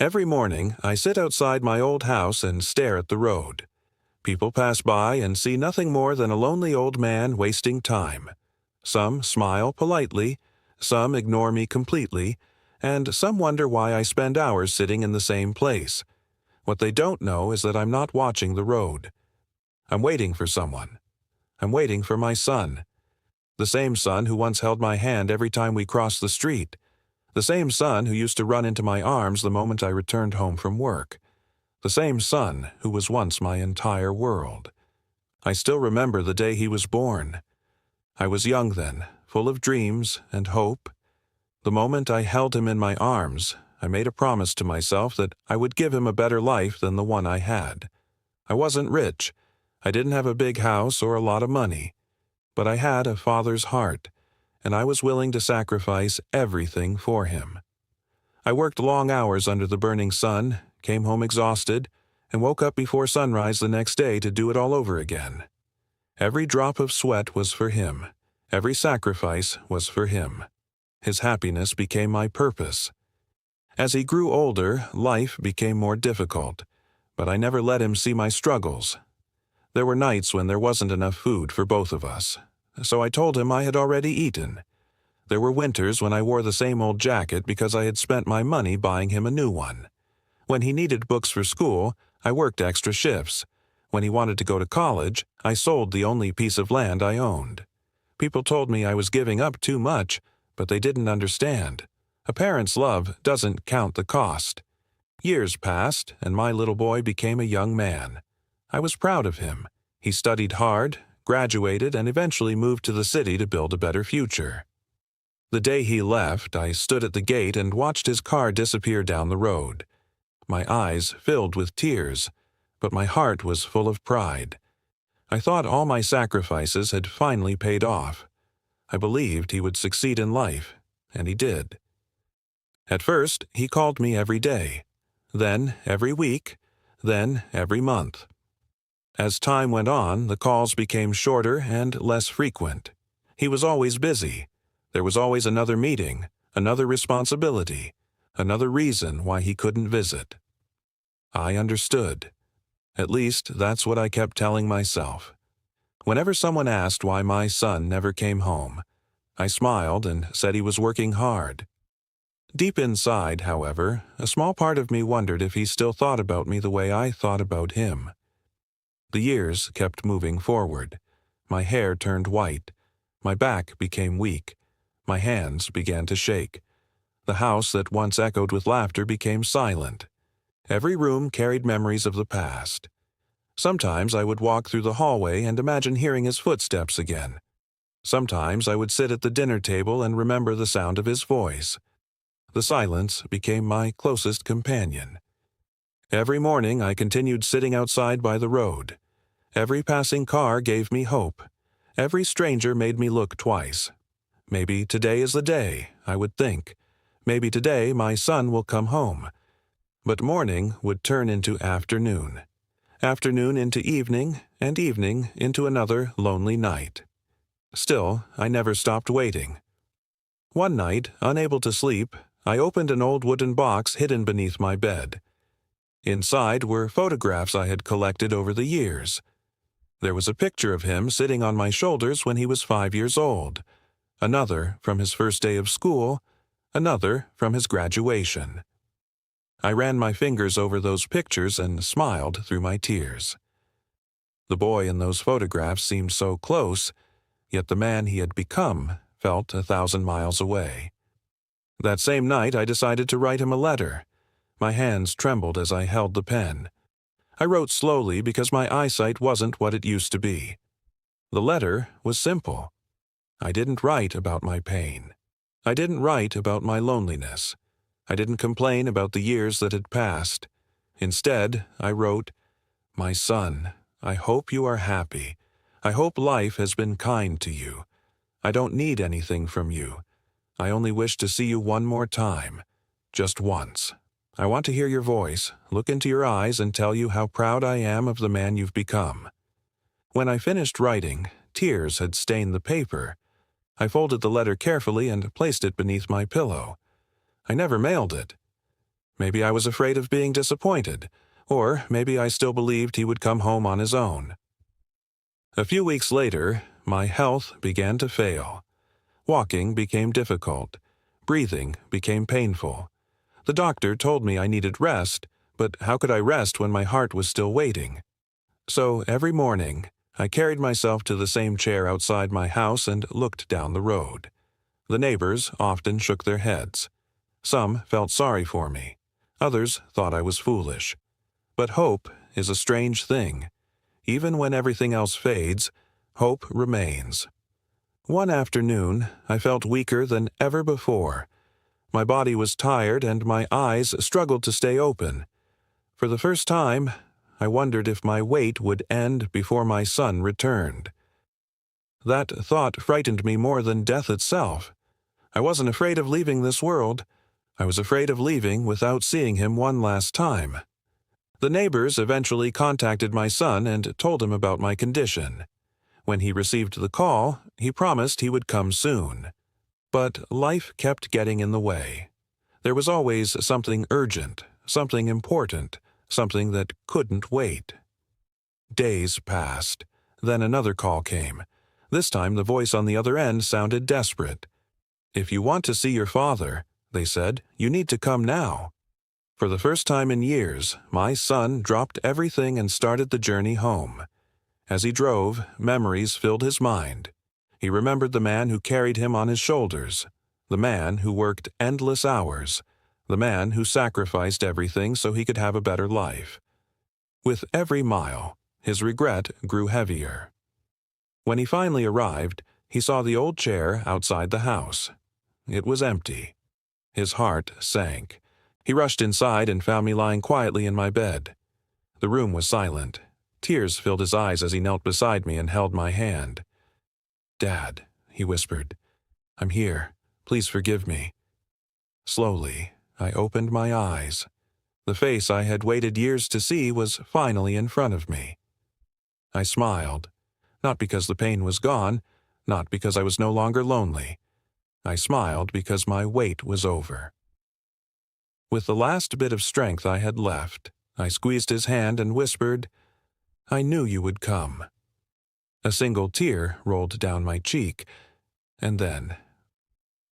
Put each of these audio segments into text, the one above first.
Every morning, I sit outside my old house and stare at the road. People pass by and see nothing more than a lonely old man wasting time. Some smile politely, some ignore me completely, and some wonder why I spend hours sitting in the same place. What they don't know is that I'm not watching the road. I'm waiting for someone. I'm waiting for my son. The same son who once held my hand every time we crossed the street. The same son who used to run into my arms the moment I returned home from work. The same son who was once my entire world. I still remember the day he was born. I was young then, full of dreams and hope. The moment I held him in my arms, I made a promise to myself that I would give him a better life than the one I had. I wasn't rich. I didn't have a big house or a lot of money. But I had a father's heart, and I was willing to sacrifice everything for him. I worked long hours under the burning sun, came home exhausted, and woke up before sunrise the next day to do it all over again. Every drop of sweat was for him. Every sacrifice was for him. His happiness became my purpose. As he grew older, life became more difficult, but I never let him see my struggles. There were nights when there wasn't enough food for both of us, so I told him I had already eaten. There were winters when I wore the same old jacket because I had spent my money buying him a new one. When he needed books for school, I worked extra shifts. When he wanted to go to college, I sold the only piece of land I owned. People told me I was giving up too much, but they didn't understand. A parent's love doesn't count the cost. Years passed, and my little boy became a young man. I was proud of him. He studied hard, graduated, and eventually moved to the city to build a better future. The day he left, I stood at the gate and watched his car disappear down the road. My eyes filled with tears, but my heart was full of pride. I thought all my sacrifices had finally paid off. I believed he would succeed in life, and he did. At first, he called me every day, then every week, then every month. As time went on, the calls became shorter and less frequent. He was always busy. There was always another meeting, another responsibility, another reason why he couldn't visit. I understood. At least, that's what I kept telling myself. Whenever someone asked why my son never came home, I smiled and said he was working hard. Deep inside, however, a small part of me wondered if he still thought about me the way I thought about him. The years kept moving forward. My hair turned white. My back became weak. My hands began to shake. The house that once echoed with laughter became silent. Every room carried memories of the past. Sometimes I would walk through the hallway and imagine hearing his footsteps again. Sometimes I would sit at the dinner table and remember the sound of his voice. The silence became my closest companion. Every morning I continued sitting outside by the road. Every passing car gave me hope. Every stranger made me look twice. Maybe today is the day, I would think. Maybe today my son will come home. But morning would turn into afternoon. Afternoon into evening, and evening into another lonely night. Still, I never stopped waiting. One night, unable to sleep, I opened an old wooden box hidden beneath my bed. Inside were photographs I had collected over the years. There was a picture of him sitting on my shoulders when he was 5 years old, another from his first day of school, another from his graduation. I ran my fingers over those pictures and smiled through my tears. The boy in those photographs seemed so close, yet the man he had become felt 1,000 miles away. That same night I decided to write him a letter. My hands trembled as I held the pen. I wrote slowly because my eyesight wasn't what it used to be. The letter was simple. I didn't write about my pain. I didn't write about my loneliness. I didn't complain about the years that had passed. Instead, I wrote, "My son, I hope you are happy. I hope life has been kind to you. I don't need anything from you. I only wish to see you one more time. Just once. I want to hear your voice, look into your eyes, and tell you how proud I am of the man you've become." When I finished writing, tears had stained the paper. I folded the letter carefully and placed it beneath my pillow. I never mailed it. Maybe I was afraid of being disappointed, or maybe I still believed he would come home on his own. A few weeks later, my health began to fail. Walking became difficult. Breathing became painful. The doctor told me I needed rest, but how could I rest when my heart was still waiting? So every morning, I carried myself to the same chair outside my house and looked down the road. The neighbors often shook their heads. Some felt sorry for me. Others thought I was foolish. But hope is a strange thing. Even when everything else fades, hope remains. One afternoon, I felt weaker than ever before. My body was tired and my eyes struggled to stay open. For the first time, I wondered if my wait would end before my son returned. That thought frightened me more than death itself. I wasn't afraid of leaving this world. I was afraid of leaving without seeing him one last time. The neighbors eventually contacted my son and told him about my condition. When he received the call, he promised he would come soon. But life kept getting in the way. There was always something urgent, something important, something that couldn't wait. Days passed. Then another call came. This time the voice on the other end sounded desperate. "If you want to see your father," they said, "you need to come now." For the first time in years, my son dropped everything and started the journey home. As he drove, memories filled his mind. He remembered the man who carried him on his shoulders, the man who worked endless hours, the man who sacrificed everything so he could have a better life. With every mile, his regret grew heavier. When he finally arrived, he saw the old chair outside the house. It was empty. His heart sank. He rushed inside and found me lying quietly in my bed. The room was silent. Tears filled his eyes as he knelt beside me and held my hand. "Dad," he whispered, "I'm here. Please forgive me." Slowly, I opened my eyes. The face I had waited years to see was finally in front of me. I smiled, not because the pain was gone, not because I was no longer lonely. I smiled because my wait was over. With the last bit of strength I had left, I squeezed his hand and whispered, "I knew you would come." A single tear rolled down my cheek, and then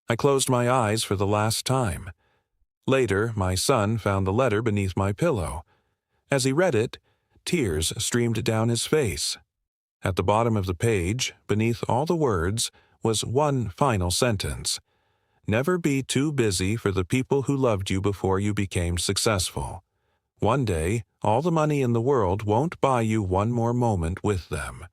I closed my eyes for the last time. Later, my son found the letter beneath my pillow. As he read it, tears streamed down his face. At the bottom of the page, beneath all the words, was one final sentence. "Never be too busy for the people who loved you before you became successful. One day, all the money in the world won't buy you one more moment with them.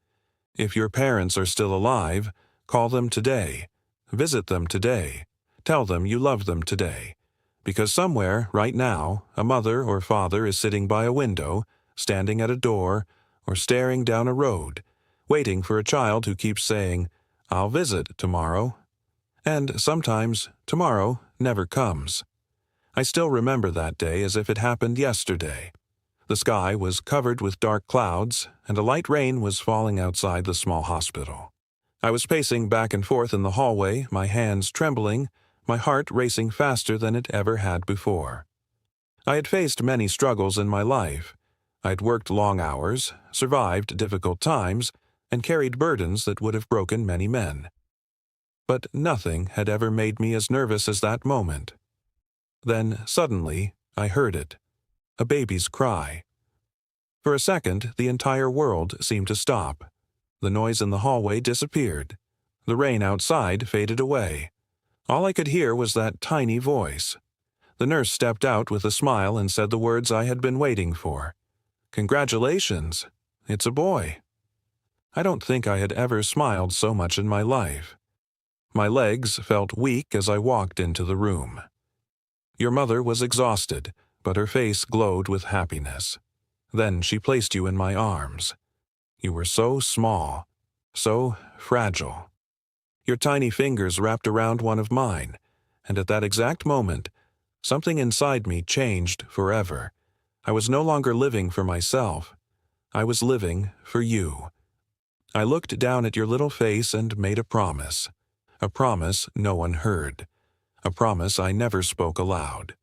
If your parents are still alive, call them today. Visit them today. Tell them you love them today. Because somewhere, right now, a mother or father is sitting by a window, standing at a door, or staring down a road, waiting for a child who keeps saying, 'I'll visit tomorrow.' And sometimes tomorrow never comes." I still remember that day as if it happened yesterday. The sky was covered with dark clouds, and a light rain was falling outside the small hospital. I was pacing back and forth in the hallway, my hands trembling, my heart racing faster than it ever had before. I had faced many struggles in my life. I'd worked long hours, survived difficult times, and carried burdens that would have broken many men. But nothing had ever made me as nervous as that moment. Then, suddenly, I heard it. A baby's cry. For a second, the entire world seemed to stop. The noise in the hallway disappeared. The rain outside faded away. All I could hear was that tiny voice. The nurse stepped out with a smile and said the words I had been waiting for. "Congratulations. It's a boy." I don't think I had ever smiled so much in my life. My legs felt weak as I walked into the room. Your mother was exhausted, but her face glowed with happiness. Then she placed you in my arms. You were so small, so fragile. Your tiny fingers wrapped around one of mine, and at that exact moment, something inside me changed forever. I was no longer living for myself. I was living for you. I looked down at your little face and made a promise no one heard, a promise I never spoke aloud.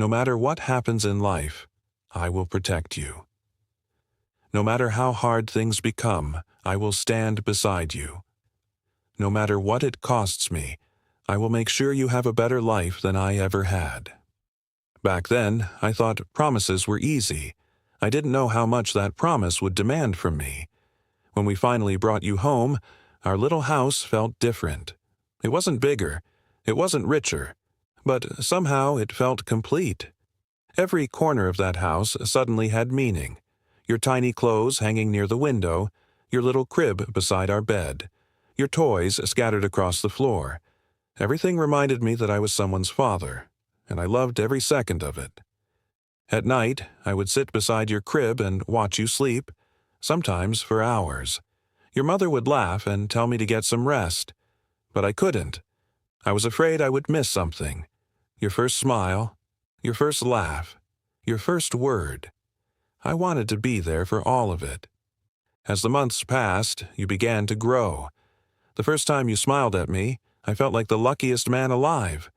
No matter what happens in life, I will protect you. No matter how hard things become, I will stand beside you. No matter what it costs me, I will make sure you have a better life than I ever had. Back then, I thought promises were easy. I didn't know how much that promise would demand from me. When we finally brought you home, our little house felt different. It wasn't bigger, it wasn't richer, but somehow it felt complete. Every corner of that house suddenly had meaning. Your tiny clothes hanging near the window, your little crib beside our bed, your toys scattered across the floor. Everything reminded me that I was someone's father, and I loved every second of it. At night, I would sit beside your crib and watch you sleep, sometimes for hours. Your mother would laugh and tell me to get some rest, but I couldn't. I was afraid I would miss something. Your first smile, your first laugh, your first word. I wanted to be there for all of it. As the months passed, you began to grow. The first time you smiled at me, I felt like the luckiest man alive.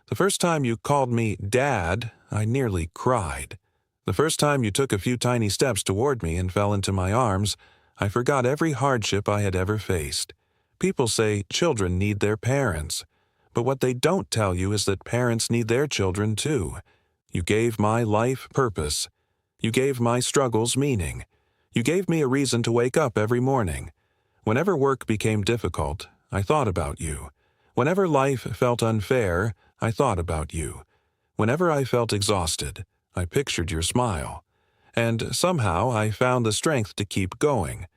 The first time you called me Dad, I nearly cried. The first time you took a few tiny steps toward me and fell into my arms, I forgot every hardship I had ever faced. People say children need their parents, but what they don't tell you is that parents need their children too. You gave my life purpose. You gave my struggles meaning. You gave me a reason to wake up every morning. Whenever work became difficult, I thought about you. Whenever life felt unfair, I thought about you. Whenever I felt exhausted, I pictured your smile. And somehow I found the strength to keep going.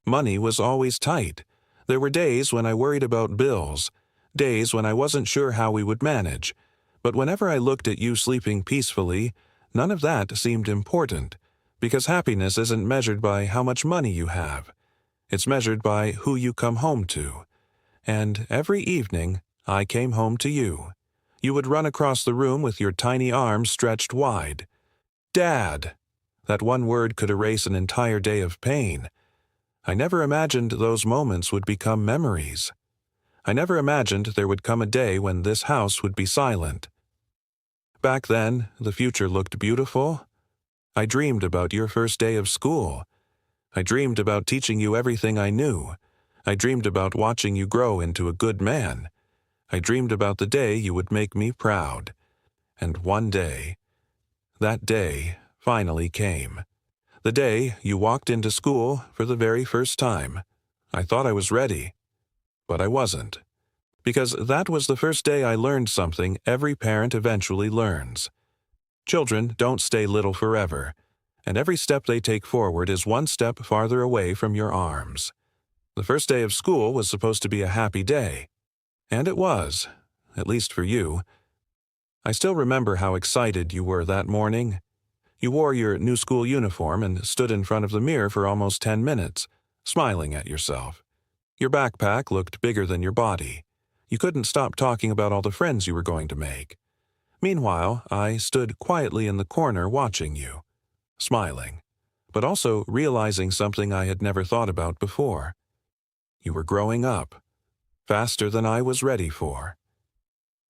Money was always tight. There were days when I worried about bills, days when I wasn't sure how we would manage. But whenever I looked at you sleeping peacefully, none of that seemed important, because happiness isn't measured by how much money you have. It's measured by who you come home to. And every evening, I came home to you. You would run across the room with your tiny arms stretched wide. Dad! That one word could erase an entire day of pain. I never imagined those moments would become memories. I never imagined there would come a day when this house would be silent. Back then, the future looked beautiful. I dreamed about your first day of school. I dreamed about teaching you everything I knew. I dreamed about watching you grow into a good man. I dreamed about the day you would make me proud. And one day, that day finally came. The day you walked into school for the very first time. I thought I was ready, but I wasn't. Because that was the first day I learned something every parent eventually learns. Children don't stay little forever, and every step they take forward is one step farther away from your arms. The first day of school was supposed to be a happy day, and it was, at least for you. I still remember how excited you were that morning. You wore your new school uniform and stood in front of the mirror for almost 10 minutes, smiling at yourself. Your backpack looked bigger than your body. You couldn't stop talking about all the friends you were going to make. Meanwhile, I stood quietly in the corner watching you, smiling, but also realizing something I had never thought about before. You were growing up, faster than I was ready for.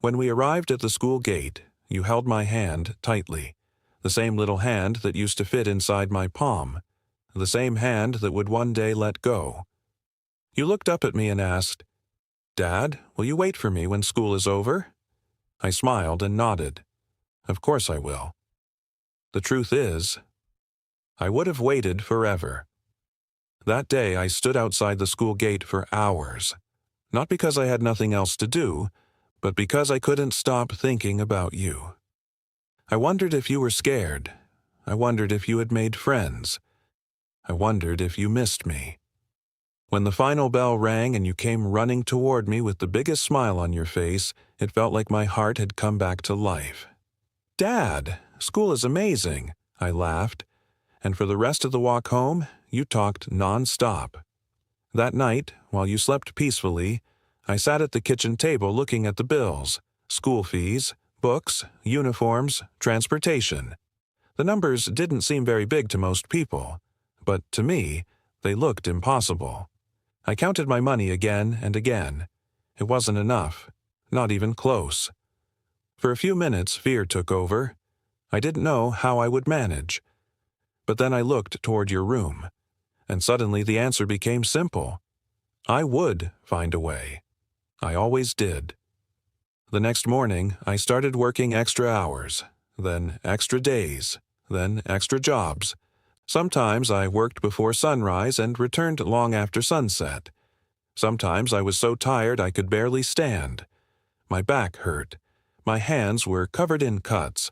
When we arrived at the school gate, you held my hand tightly, the same little hand that used to fit inside my palm, the same hand that would one day let go. You looked up at me and asked, "Dad, will you wait for me when school is over?" I smiled and nodded. Of course I will. The truth is, I would have waited forever. That day I stood outside the school gate for hours, not because I had nothing else to do, but because I couldn't stop thinking about you. I wondered if you were scared. I wondered if you had made friends. I wondered if you missed me. When the final bell rang and you came running toward me with the biggest smile on your face, it felt like my heart had come back to life. "Dad, school is amazing," I laughed, and for the rest of the walk home, you talked non-stop. That night, while you slept peacefully, I sat at the kitchen table looking at the bills, school fees, books, uniforms, transportation. The numbers didn't seem very big to most people, but to me, they looked impossible. I counted my money again and again. It wasn't enough, not even close. For a few minutes, fear took over. I didn't know how I would manage. But then I looked toward your room, and suddenly the answer became simple. I would find a way. I always did. The next morning, I started working extra hours, then extra days, then extra jobs. Sometimes I worked before sunrise and returned long after sunset. Sometimes I was so tired I could barely stand. My back hurt. My hands were covered in cuts.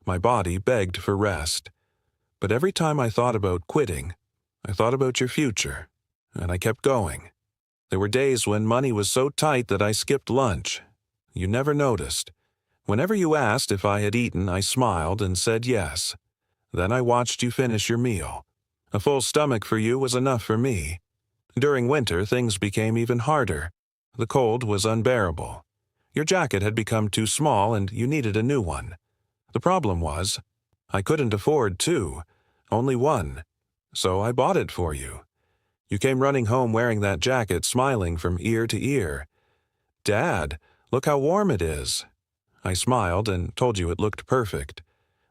My body begged for rest. But every time I thought about quitting, I thought about your future, and I kept going. There were days when money was so tight that I skipped lunch. You never noticed. Whenever you asked if I had eaten, I smiled and said yes. Then I watched you finish your meal. A full stomach for you was enough for me. During winter, things became even harder. The cold was unbearable. Your jacket had become too small and you needed a new one. The problem was, I couldn't afford two, only one. So I bought it for you. You came running home wearing that jacket, smiling from ear to ear. "Dad, look how warm it is." I smiled and told you it looked perfect.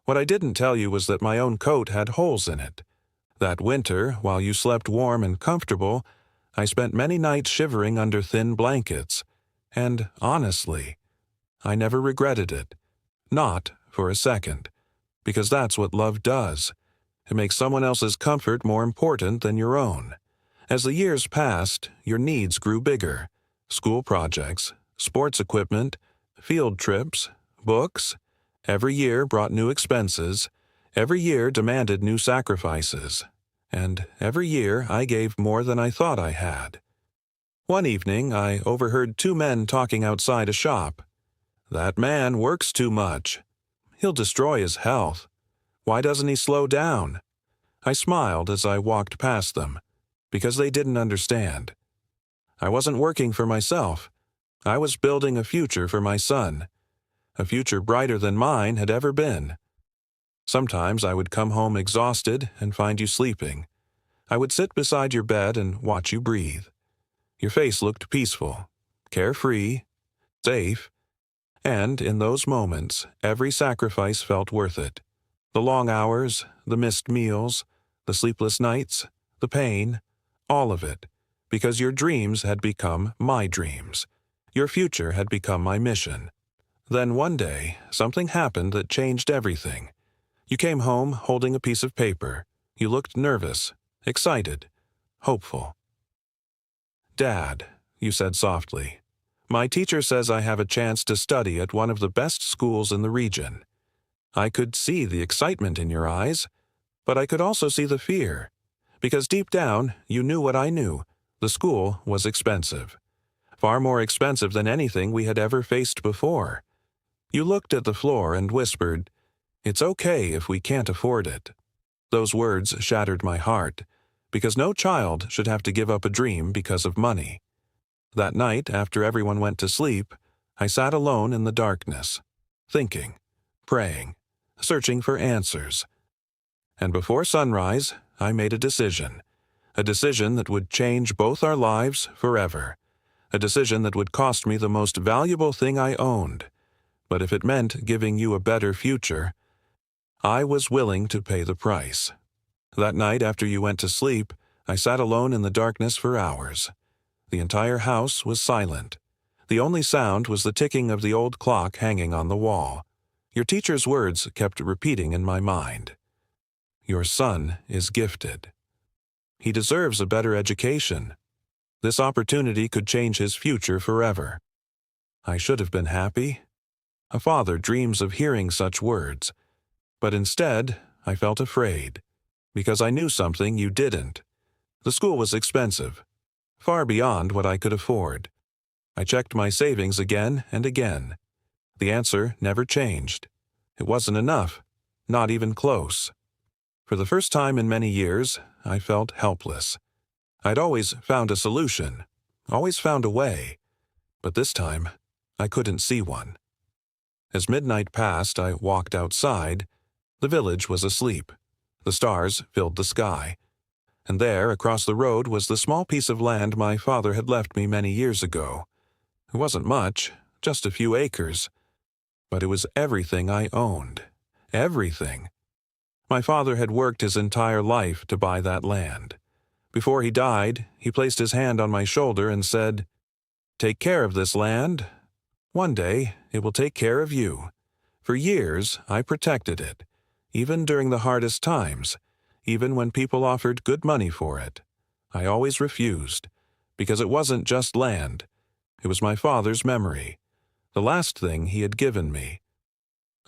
What I didn't tell you was that my own coat had holes in it. That winter, while you slept warm and comfortable, I spent many nights shivering under thin blankets. And honestly, I never regretted it. Not for a second. Because that's what love does. It makes someone else's comfort more important than your own. As the years passed, your needs grew bigger. School projects, sports equipment, field trips, books. Every year brought new expenses. Every year demanded new sacrifices. And every year I gave more than I thought I had. One evening I overheard two men talking outside a shop. "That man works too much. He'll destroy his health. Why doesn't he slow down?" I smiled as I walked past them, because they didn't understand. I wasn't working for myself. I was building a future for my son. A future brighter than mine had ever been. Sometimes I would come home exhausted and find you sleeping. I would sit beside your bed and watch you breathe. Your face looked peaceful, carefree, safe, and in those moments, every sacrifice felt worth it. The long hours, the missed meals, the sleepless nights, the pain, all of it, because your dreams had become my dreams. Your future had become my mission. Then one day, something happened that changed everything. You came home holding a piece of paper. You looked nervous, excited, hopeful. "Dad," you said softly, "my teacher says I have a chance to study at one of the best schools in the region." I could see the excitement in your eyes, but I could also see the fear, because deep down you knew what I knew. The school was expensive. Far more expensive than anything we had ever faced before. You looked at the floor and whispered, "It's okay if we can't afford it." Those words shattered my heart, because no child should have to give up a dream because of money. That night, after everyone went to sleep, I sat alone in the darkness, thinking, praying, searching for answers. And before sunrise, I made a decision that would change both our lives forever, a decision that would cost me the most valuable thing I owned. But if it meant giving you a better future, I was willing to pay the price. That night after you went to sleep, I sat alone in the darkness for hours. The entire house was silent. The only sound was the ticking of the old clock hanging on the wall. Your teacher's words kept repeating in my mind. "Your son is gifted. He deserves a better education. This opportunity could change his future forever." I should have been happy. A father dreams of hearing such words. But instead, I felt afraid, because I knew something you didn't. The school was expensive, far beyond what I could afford. I checked my savings again and again. The answer never changed. It wasn't enough, not even close. For the first time in many years, I felt helpless. I'd always found a solution, always found a way, but this time, I couldn't see one. As midnight passed, I walked outside. The village was asleep. The stars filled the sky. And there, across the road, was the small piece of land my father had left me many years ago. It wasn't much, just a few acres. But it was everything I owned. everything. My father had worked his entire life to buy that land. Before he died, he placed his hand on my shoulder and said, "Take care of this land. One day, it will take care of you." For years, I protected it, even during the hardest times, even when people offered good money for it. I always refused, because it wasn't just land. It was my father's memory, the last thing he had given me.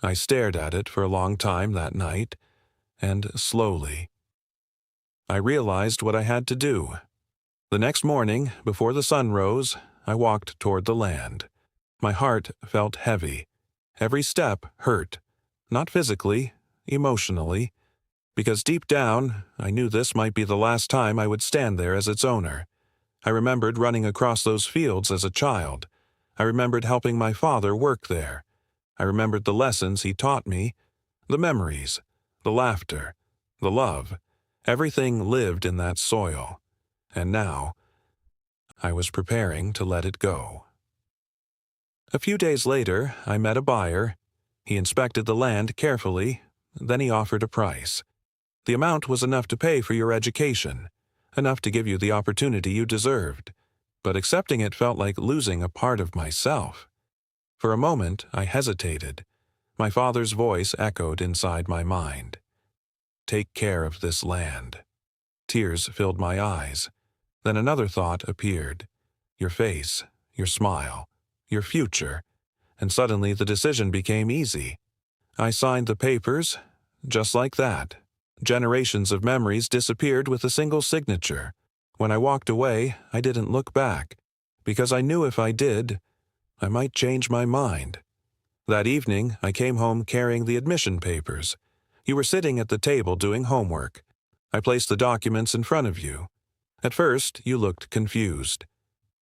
I stared at it for a long time that night, and slowly, I realized what I had to do. The next morning, before the sun rose, I walked toward the land. My heart felt heavy. Every step hurt, not physically, emotionally, because deep down, I knew this might be the last time I would stand there as its owner. I remembered running across those fields as a child. I remembered helping my father work there. I remembered the lessons he taught me, the memories, the laughter, the love. Everything lived in that soil. And now, I was preparing to let it go. A few days later, I met a buyer. He inspected the land carefully, then he offered a price. The amount was enough to pay for your education, enough to give you the opportunity you deserved, but accepting it felt like losing a part of myself. For a moment, I hesitated. My father's voice echoed inside my mind. Take care of this land. Tears filled my eyes. Then another thought appeared. Your face, your smile, your future, and suddenly the decision became easy. I signed the papers, just like that. Generations of memories disappeared with a single signature. When I walked away, I didn't look back, because I knew if I did, I might change my mind. That evening, I came home carrying the admission papers. You were sitting at the table doing homework. I placed the documents in front of you. At first, you looked confused.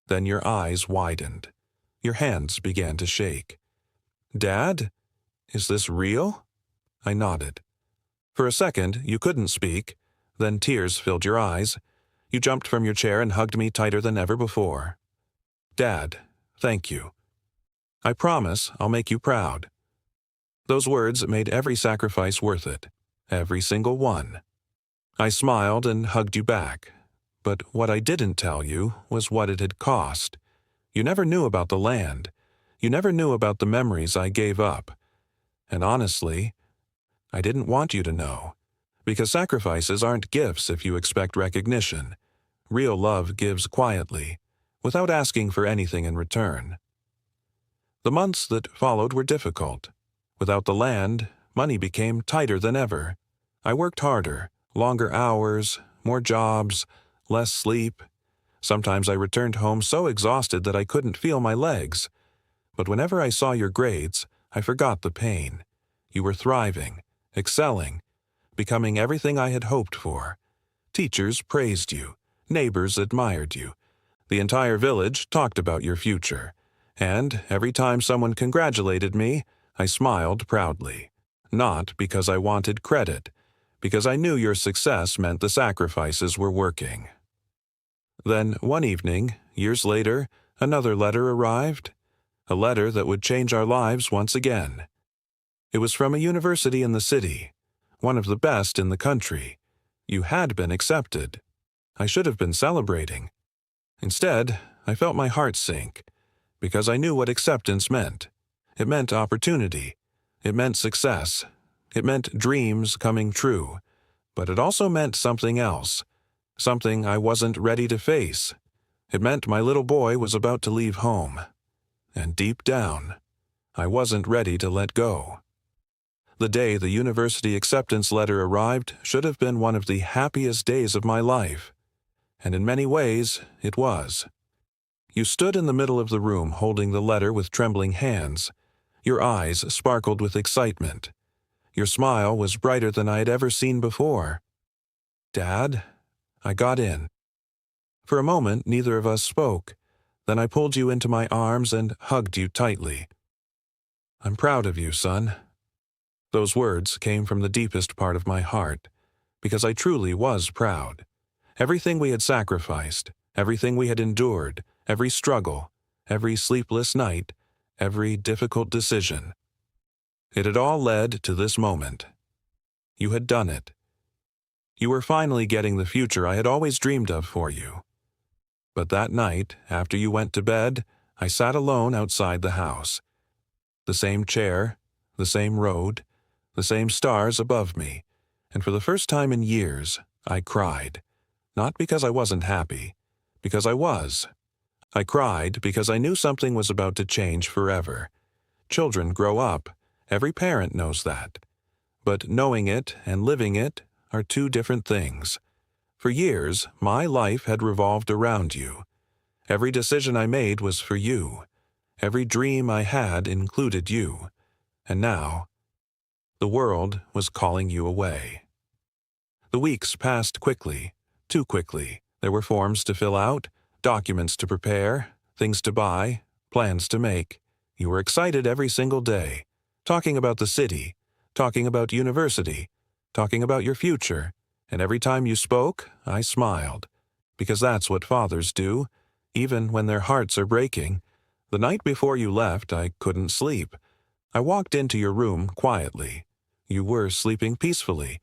Then your eyes widened. Your hands began to shake. Dad? Is this real? I nodded. For a second, you couldn't speak. Then tears filled your eyes. You jumped from your chair and hugged me tighter than ever before. Dad, thank you. I promise I'll make you proud. Those words made every sacrifice worth it. Every single one. I smiled and hugged you back. But what I didn't tell you was what it had cost. You never knew about the land. You never knew about the memories I gave up. And honestly, I didn't want you to know. Because sacrifices aren't gifts if you expect recognition. Real love gives quietly, without asking for anything in return. The months that followed were difficult. Without the land, money became tighter than ever. I worked harder, longer hours, more jobs, less sleep. Sometimes I returned home so exhausted that I couldn't feel my legs. But whenever I saw your grades, I forgot the pain. You were thriving, excelling, becoming everything I had hoped for. Teachers praised you. Neighbors admired you. The entire village talked about your future. And every time someone congratulated me, I smiled proudly. Not because I wanted credit, because I knew your success meant the sacrifices were working. Then, one evening, years later, another letter arrived. A letter that would change our lives once again. It was from a university in the city, one of the best in the country. You had been accepted. I should have been celebrating. Instead, I felt my heart sink, because I knew what acceptance meant. It meant opportunity. It meant success. It meant dreams coming true. But it also meant something else. Something I wasn't ready to face. It meant my little boy was about to leave home. And deep down, I wasn't ready to let go. The day the university acceptance letter arrived should have been one of the happiest days of my life. And in many ways, it was. You stood in the middle of the room holding the letter with trembling hands. Your eyes sparkled with excitement. Your smile was brighter than I had ever seen before. Dad, I got in. For a moment, neither of us spoke. Then I pulled you into my arms and hugged you tightly. I'm proud of you, son. Those words came from the deepest part of my heart, because I truly was proud. Everything we had sacrificed, everything we had endured, every struggle, every sleepless night, every difficult decision. It had all led to this moment. You had done it. You were finally getting the future I had always dreamed of for you. But that night, after you went to bed, I sat alone outside the house. The same chair, the same road, the same stars above me, and for the first time in years, I cried. Not because I wasn't happy, because I was. I cried because I knew something was about to change forever. Children grow up. Every parent knows that. But knowing it and living it are two different things. For years, my life had revolved around you. Every decision I made was for you. Every dream I had included you. And now, the world was calling you away. The weeks passed quickly, too quickly. There were forms to fill out, documents to prepare, things to buy, plans to make. You were excited every single day, talking about the city, talking about university, talking about your future, and every time you spoke, I smiled, because that's what fathers do, even when their hearts are breaking. The night before you left, I couldn't sleep. I walked into your room quietly. You were sleeping peacefully,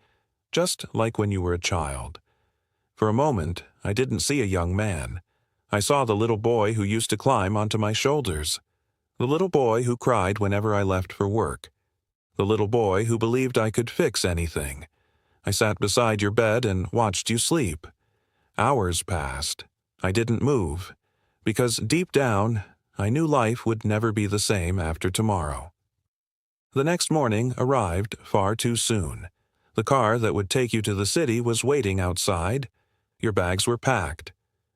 just like when you were a child. For a moment, I didn't see a young man. I saw the little boy who used to climb onto my shoulders. The little boy who cried whenever I left for work. The little boy who believed I could fix anything. I sat beside your bed and watched you sleep. Hours passed. I didn't move, because deep down, I knew life would never be the same after tomorrow. The next morning arrived far too soon. The car that would take you to the city was waiting outside. Your bags were packed.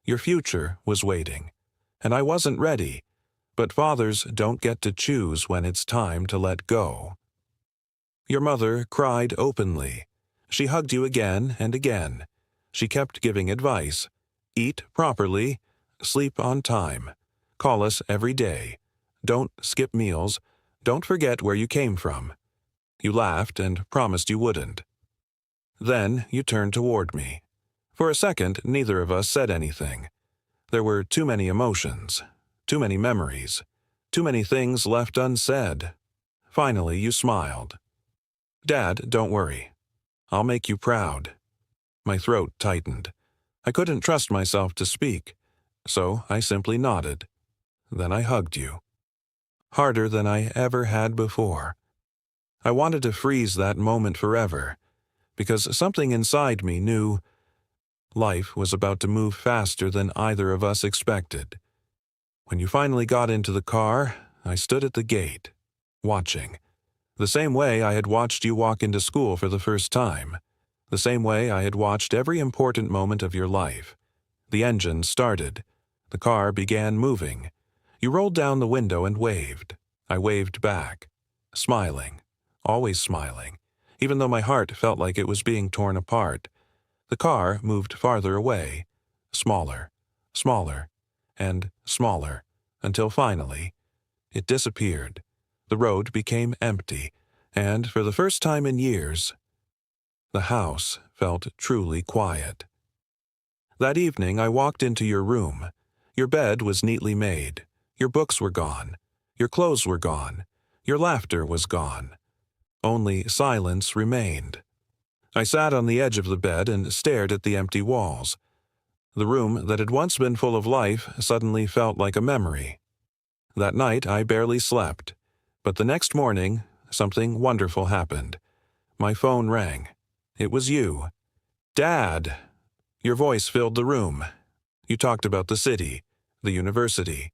Your future was waiting. And I wasn't ready. But fathers don't get to choose when it's time to let go. Your mother cried openly. She hugged you again and again. She kept giving advice. Eat properly. Sleep on time. Call us every day. Don't skip meals. Don't forget where you came from. You laughed and promised you wouldn't. Then you turned toward me. For a second, neither of us said anything. There were too many emotions, too many memories, too many things left unsaid. Finally, you smiled. Dad, don't worry. I'll make you proud. My throat tightened. I couldn't trust myself to speak, so I simply nodded. Then I hugged you. Harder than I ever had before. I wanted to freeze that moment forever, because something inside me knew life was about to move faster than either of us expected. When you finally got into the car, I stood at the gate, watching. The same way I had watched you walk into school for the first time. The same way I had watched every important moment of your life. The engine started. The car began moving. You rolled down the window and waved. I waved back, smiling, always smiling, even though my heart felt like it was being torn apart. The car moved farther away, smaller, smaller, and smaller, until finally, it disappeared. The road became empty, and for the first time in years, the house felt truly quiet. That evening I walked into your room. Your bed was neatly made. Your books were gone. Your clothes were gone. Your laughter was gone. Only silence remained. I sat on the edge of the bed and stared at the empty walls. The room that had once been full of life suddenly felt like a memory. That night I barely slept, but the next morning something wonderful happened. My phone rang. It was you. Dad! Your voice filled the room. You talked about the city, the university,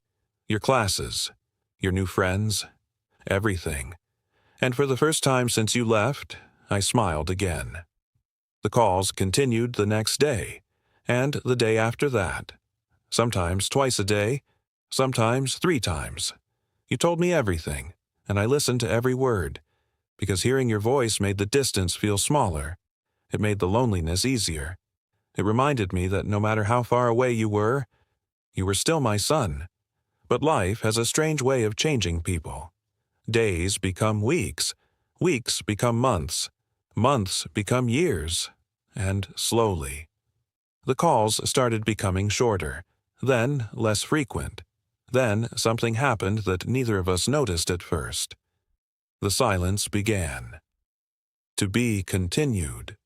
your classes, your new friends, everything. And for the first time since you left, I smiled again. The calls continued the next day, and the day after that. Sometimes twice a day, sometimes 3 times. You told me everything, and I listened to every word, because hearing your voice made the distance feel smaller. It made the loneliness easier. It reminded me that no matter how far away you were still my son. But life has a strange way of changing people. Days become weeks, weeks become months, months become years, and slowly. The calls started becoming shorter, then less frequent. Then something happened that neither of us noticed at first. The silence began. To be continued.